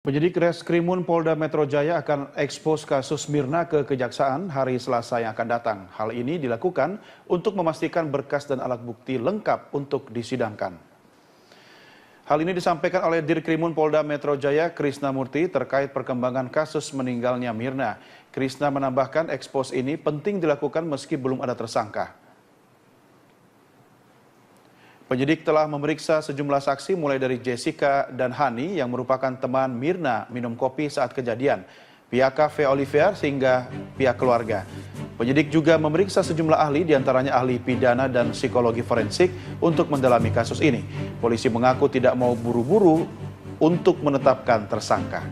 Penyidik Reskrimun Polda Metro Jaya akan ekspos kasus Mirna ke Kejaksaan hari Selasa yang akan datang. Hal ini dilakukan untuk memastikan berkas dan alat bukti lengkap untuk disidangkan. Hal ini disampaikan oleh Dirkrimun Polda Metro Jaya, Krisna Murti, terkait perkembangan kasus meninggalnya Mirna. Krisna menambahkan ekspos ini penting dilakukan meski belum ada tersangka. Penyidik telah memeriksa sejumlah saksi mulai dari Jessica dan Hani yang merupakan teman Mirna minum kopi saat kejadian, pihak Cafe Olivier hingga pihak keluarga. Penyidik juga memeriksa sejumlah ahli, diantaranya ahli pidana dan psikologi forensik untuk mendalami kasus ini. Polisi mengaku tidak mau buru-buru untuk menetapkan tersangka.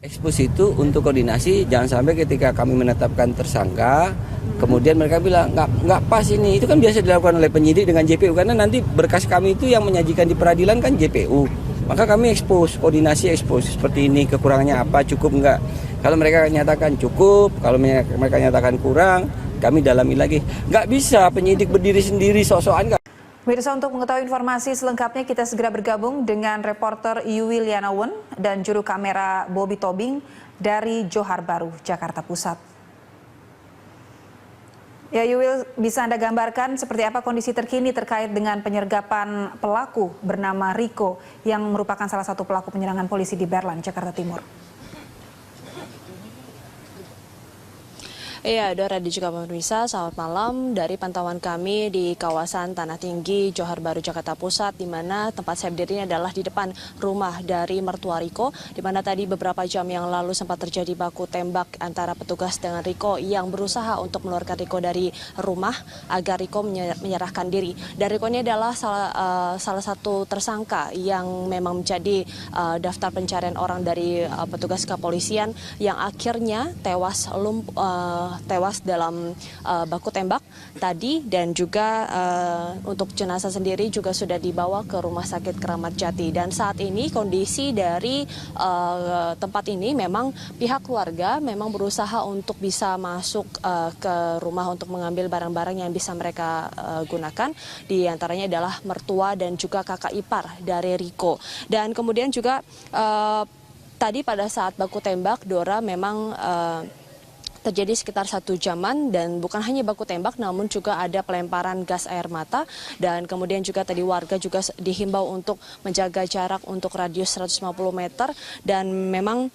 Ekspos itu untuk koordinasi, jangan sampai ketika kami menetapkan tersangka, kemudian mereka bilang nggak pas ini. Itu kan biasa dilakukan oleh penyidik dengan JPU, karena nanti berkas kami itu yang menyajikan di peradilan kan JPU. Maka kami ekspos, koordinasi ekspos seperti ini, kekurangannya apa, cukup nggak. Kalau mereka nyatakan cukup, kalau mereka nyatakan kurang, kami dalami lagi. Nggak bisa penyidik berdiri sendiri sok-sokan. Pemirsa, untuk mengetahui informasi selengkapnya kita segera bergabung dengan reporter Yuwil Yanawan dan juru kamera Bobby Tobing dari Johar Baru, Jakarta Pusat. Ya Yuwil, bisa Anda gambarkan seperti apa kondisi terkini terkait dengan penyergapan pelaku bernama Riko yang merupakan salah satu pelaku penyerangan polisi di Berlan, Jakarta Timur? Iya, Dora dan juga pemirsa, selamat malam. Dari pantauan kami di kawasan Tanah Tinggi, Johar Baru, Jakarta Pusat, di mana tempat saya berdiri ini adalah di depan rumah dari mertua Riko, di mana tadi beberapa jam yang lalu sempat terjadi baku tembak antara petugas dengan Riko yang berusaha untuk mengeluarkan Riko dari rumah agar Riko menyerahkan diri. Dan Riko ini adalah salah satu tersangka yang memang menjadi daftar pencarian orang dari petugas kepolisian yang akhirnya tewas dalam baku tembak tadi, dan juga untuk jenazah sendiri juga sudah dibawa ke Rumah Sakit Keramat Jati. Dan saat ini kondisi dari tempat ini memang pihak keluarga memang berusaha untuk bisa masuk ke rumah untuk mengambil barang-barang yang bisa mereka gunakan. Di antaranya adalah mertua dan juga kakak ipar dari Riko. Dan kemudian juga tadi pada saat baku tembak, Dora, memang terjadi sekitar 1 jaman, dan bukan hanya baku tembak namun juga ada pelemparan gas air mata, dan kemudian juga tadi warga juga dihimbau untuk menjaga jarak untuk radius 150 meter, dan memang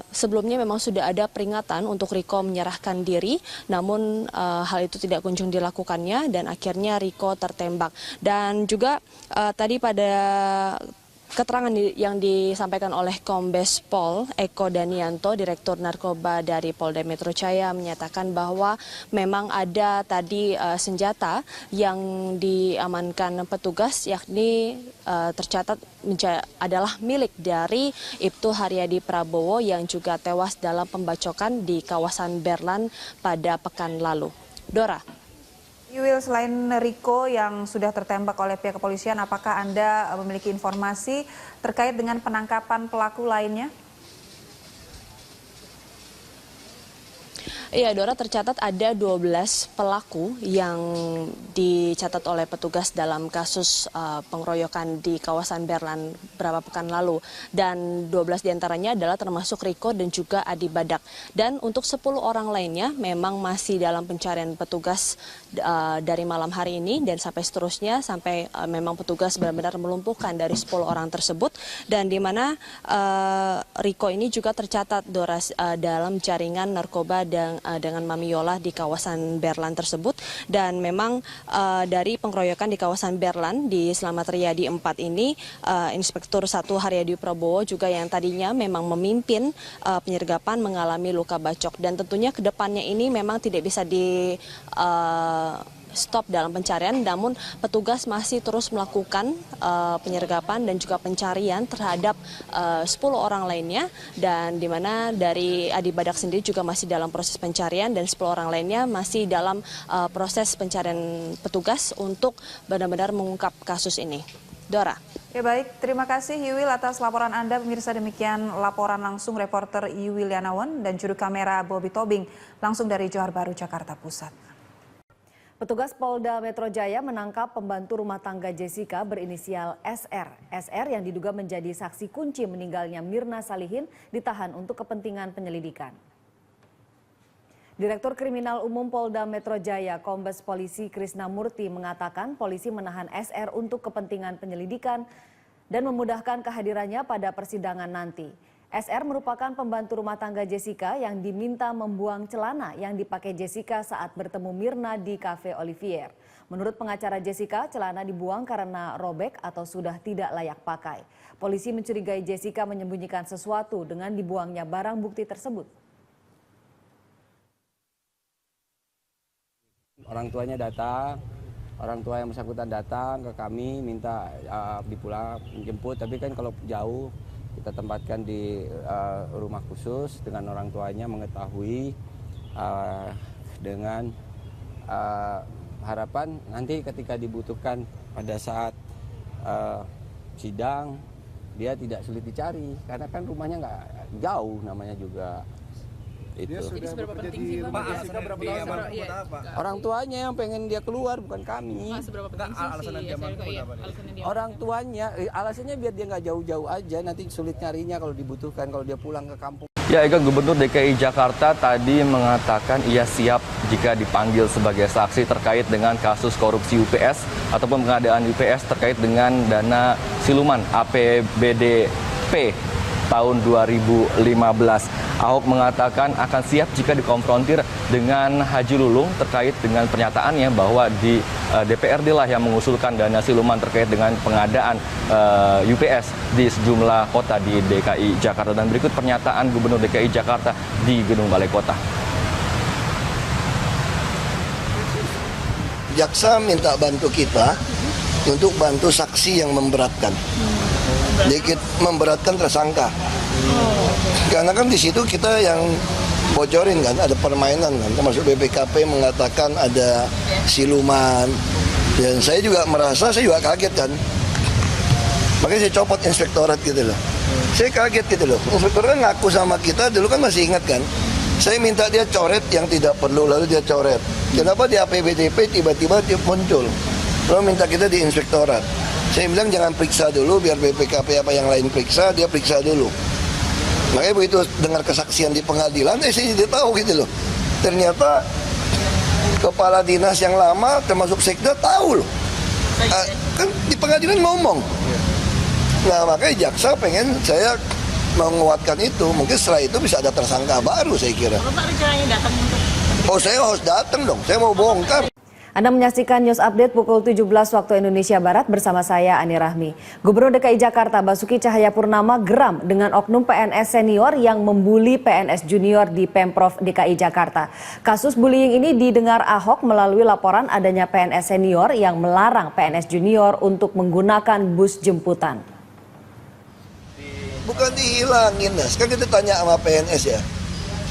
sebelumnya memang sudah ada peringatan untuk Riko menyerahkan diri, namun hal itu tidak kunjung dilakukannya dan akhirnya Riko tertembak. Dan juga tadi pada keterangan yang disampaikan oleh Kombes Pol Eko Danianto, Direktur Narkoba dari Polda Metro Jaya, menyatakan bahwa memang ada tadi senjata yang diamankan petugas, yakni tercatat adalah milik dari Ibtu Haryadi Prabowo yang juga tewas dalam pembacokan di kawasan Berlan pada pekan lalu. Dora. Yuwil, selain Riko yang sudah tertembak oleh pihak kepolisian, apakah Anda memiliki informasi terkait dengan penangkapan pelaku lainnya? Iya, Dora, tercatat ada 12 pelaku yang dicatat oleh petugas dalam kasus pengeroyokan di kawasan Berlan beberapa pekan lalu. Dan 12 diantaranya adalah termasuk Riko dan juga Adi Badak. Dan untuk 10 orang lainnya memang masih dalam pencarian petugas dari malam hari ini dan sampai seterusnya, sampai memang petugas benar-benar melumpuhkan dari 10 orang tersebut. Dan di mana Riko ini juga tercatat, Dora, dalam jaringan narkoba dengan Mami Yola di kawasan Berlan tersebut. Dan memang dari pengeroyokan di kawasan Berlan di Slamet Riyadi 4 ini, Inspektur 1 Haryadi Prabowo juga yang tadinya memang memimpin penyergapan mengalami luka bacok. Dan tentunya ke depannya ini memang tidak bisa di stop dalam pencarian, namun petugas masih terus melakukan penyergapan dan juga pencarian terhadap 10 orang lainnya, dan di mana dari Adi Badak sendiri juga masih dalam proses pencarian, dan 10 orang lainnya masih dalam proses pencarian petugas untuk benar-benar mengungkap kasus ini. Dora. Ya baik, terima kasih Yuwil atas laporan Anda. Pemirsa, demikian laporan langsung reporter Yuwil Yanawan dan juru kamera Bobby Tobing langsung dari Johar Baru, Jakarta Pusat. Petugas Polda Metro Jaya menangkap pembantu rumah tangga Jessica berinisial SR. SR yang diduga menjadi saksi kunci meninggalnya Mirna Salihin ditahan untuk kepentingan penyelidikan. Direktur Kriminal Umum Polda Metro Jaya, Kombes Polisi Krisna Murti mengatakan polisi menahan SR untuk kepentingan penyelidikan dan memudahkan kehadirannya pada persidangan nanti. SR merupakan pembantu rumah tangga Jessica yang diminta membuang celana yang dipakai Jessica saat bertemu Mirna di Cafe Olivier. Menurut pengacara Jessica, celana dibuang karena robek atau sudah tidak layak pakai. Polisi mencurigai Jessica menyembunyikan sesuatu dengan dibuangnya barang bukti tersebut. Orang tuanya datang, orang tua yang bersangkutan datang ke kami minta dipulang menjemput, tapi kan kalau jauh kita tempatkan di rumah khusus dengan orang tuanya mengetahui dengan harapan nanti ketika dibutuhkan pada saat sidang dia tidak sulit dicari karena kan rumahnya nggak jauh namanya juga. Itu. Jadi seberapa penting sih Pak? Orang tuanya yang pengen dia keluar bukan kami. Seberapa penting sih Orang tuanya alasannya biar dia nggak jauh-jauh aja, nanti sulit nyarinya kalau dibutuhkan kalau dia pulang ke kampung. Ya, Eka, Gubernur DKI Jakarta tadi mengatakan ia siap jika dipanggil sebagai saksi terkait dengan kasus korupsi UPS ataupun pengadaan UPS terkait dengan dana siluman APBDP tahun 2015. Ahok mengatakan akan siap jika dikonfrontir dengan Haji Lulung terkait dengan pernyataannya bahwa di DPRD lah yang mengusulkan dana siluman terkait dengan pengadaan UPS di sejumlah kota di DKI Jakarta. Dan berikut pernyataan Gubernur DKI Jakarta di Gedung Balai Kota. Jaksa minta bantu kita untuk bantu saksi yang memberatkan. Dikit memberatkan tersangka. Karena kan di situ kita yang bocorin kan, ada permainan kan, termasuk BPKP mengatakan ada siluman. Dan saya juga merasa, saya juga kaget kan. Makanya saya copot inspektorat gitu loh. Saya kaget gitu loh. Inspektorat ngaku sama kita, dulu kan masih ingat kan. Saya minta dia coret yang tidak perlu, lalu dia coret. Kenapa di APBDP tiba-tiba dia muncul? Lalu minta kita di inspektorat. Saya bilang jangan periksa dulu, biar BPKP apa yang lain periksa, dia periksa dulu. Makanya begitu dengar kesaksian di pengadilan, saya tidak tahu gitu loh. Ternyata kepala dinas yang lama, termasuk sekda, tahu loh. Kan di pengadilan ngomong. Nah makanya jaksa pengen saya menguatkan itu. Mungkin setelah itu bisa ada tersangka baru saya kira. Bapak rencananya datang untuk... Oh saya harus datang dong, saya mau bongkar. Anda menyaksikan News Update pukul 17 waktu Indonesia Barat bersama saya Ani Rahmi. Gubernur DKI Jakarta Basuki Cahayapurnama geram dengan oknum PNS senior yang membuli PNS junior di Pemprov DKI Jakarta. Kasus bullying ini didengar Ahok melalui laporan adanya PNS senior yang melarang PNS junior untuk menggunakan bus jemputan. Bukan dihilangin, Nas. Kan kita tanya sama PNS ya.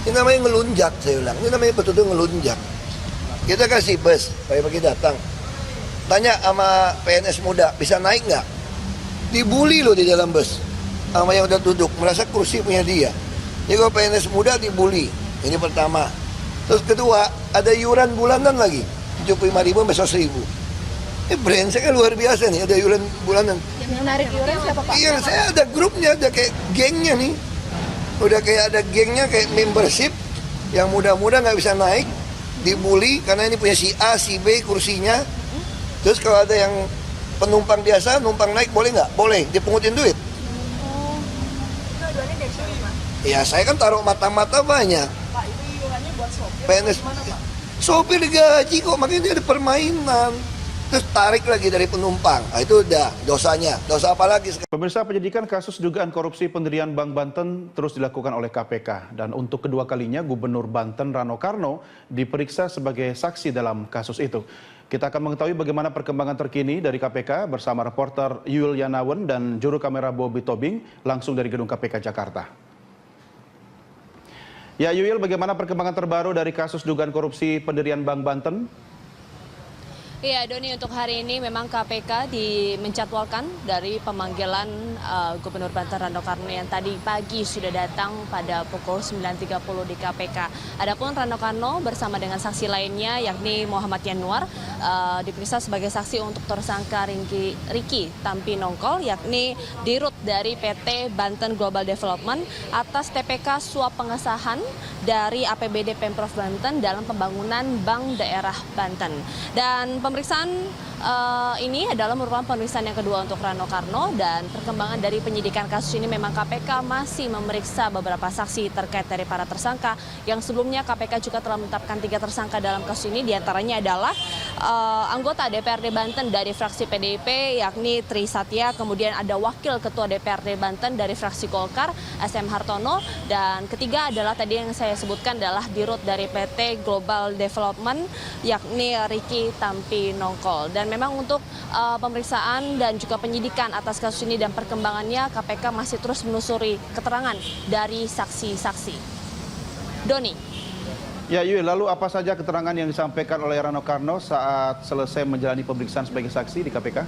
Ini namanya ngelunjak, saya bilang. Ini namanya betul-betul ngelunjak. Kita kasih bus, pagi-pagi datang. Tanya sama PNS muda, bisa naik nggak? Dibully loh di dalam bus. Sama yang udah duduk, merasa kursi punya dia. Jadi kalau PNS muda dibully, ini pertama. Terus kedua, ada iuran bulanan lagi. 75.000 besok 1.000. Ini brandnya kan luar biasa nih, ada iuran bulanan. Yang menarik iuran siapa Pak? Iya, saya ada grupnya, ada kayak gengnya nih. Udah kayak ada gengnya, kayak membership. Yang muda-muda nggak bisa naik. Dibully karena ini punya si A, si B kursinya. Terus kalau ada yang penumpang biasa, numpang naik boleh nggak? Boleh, dipungutin duit. Dua-duanya dari siapa Pak? Ya saya kan taruh mata-mata banyak. Pak itu iurannya buat sopir PNS, gimana Pak? sopir digaji kok, makanya dia ada permainan. Terus tarik lagi dari penumpang. Nah, itu udah dosanya. Dosa apa lagi sekarang? Pemirsa, penyidikan kasus dugaan korupsi pendirian Bank Banten terus dilakukan oleh KPK. Dan untuk kedua kalinya Gubernur Banten Rano Karno diperiksa sebagai saksi dalam kasus itu. Kita akan mengetahui bagaimana perkembangan terkini dari KPK bersama reporter Yul Yanawan dan juru kamera Bobby Tobing langsung dari Gedung KPK Jakarta. Ya Yul, bagaimana perkembangan terbaru dari kasus dugaan korupsi pendirian Bank Banten? Iya, Doni, untuk hari ini memang KPK menjadwalkan dari pemanggilan Gubernur Banten Rano Karno yang tadi pagi sudah datang pada pukul 9.30 di KPK. Adapun Rano Karno bersama dengan saksi lainnya yakni Muhammad Yanuar diperiksa sebagai saksi untuk tersangka Riki Tampi Nongkol yakni dirut dari PT Banten Global Development atas TPK suap pengesahan dari APBD Pemprov Banten dalam pembangunan Bank Daerah Banten. Dan pemeriksaan ini adalah merupakan pemeriksaan yang kedua untuk Rano Karno, dan perkembangan dari penyidikan kasus ini memang KPK masih memeriksa beberapa saksi terkait dari para tersangka yang sebelumnya KPK juga telah menetapkan 3 tersangka dalam kasus ini, diantaranya adalah anggota DPRD Banten dari fraksi PDIP yakni Tri Satya, kemudian ada wakil ketua DPRD Banten dari fraksi Golkar SM Hartono, dan ketiga adalah tadi yang saya sebutkan adalah dirut dari PT Global Development yakni Riki Tampi Nongkol. Dan memang untuk pemeriksaan dan juga penyidikan atas kasus ini dan perkembangannya KPK masih terus menelusuri keterangan dari saksi-saksi. Doni. Ya, Yui, lalu apa saja keterangan yang disampaikan oleh Rano Karno saat selesai menjalani pemeriksaan sebagai saksi di KPK?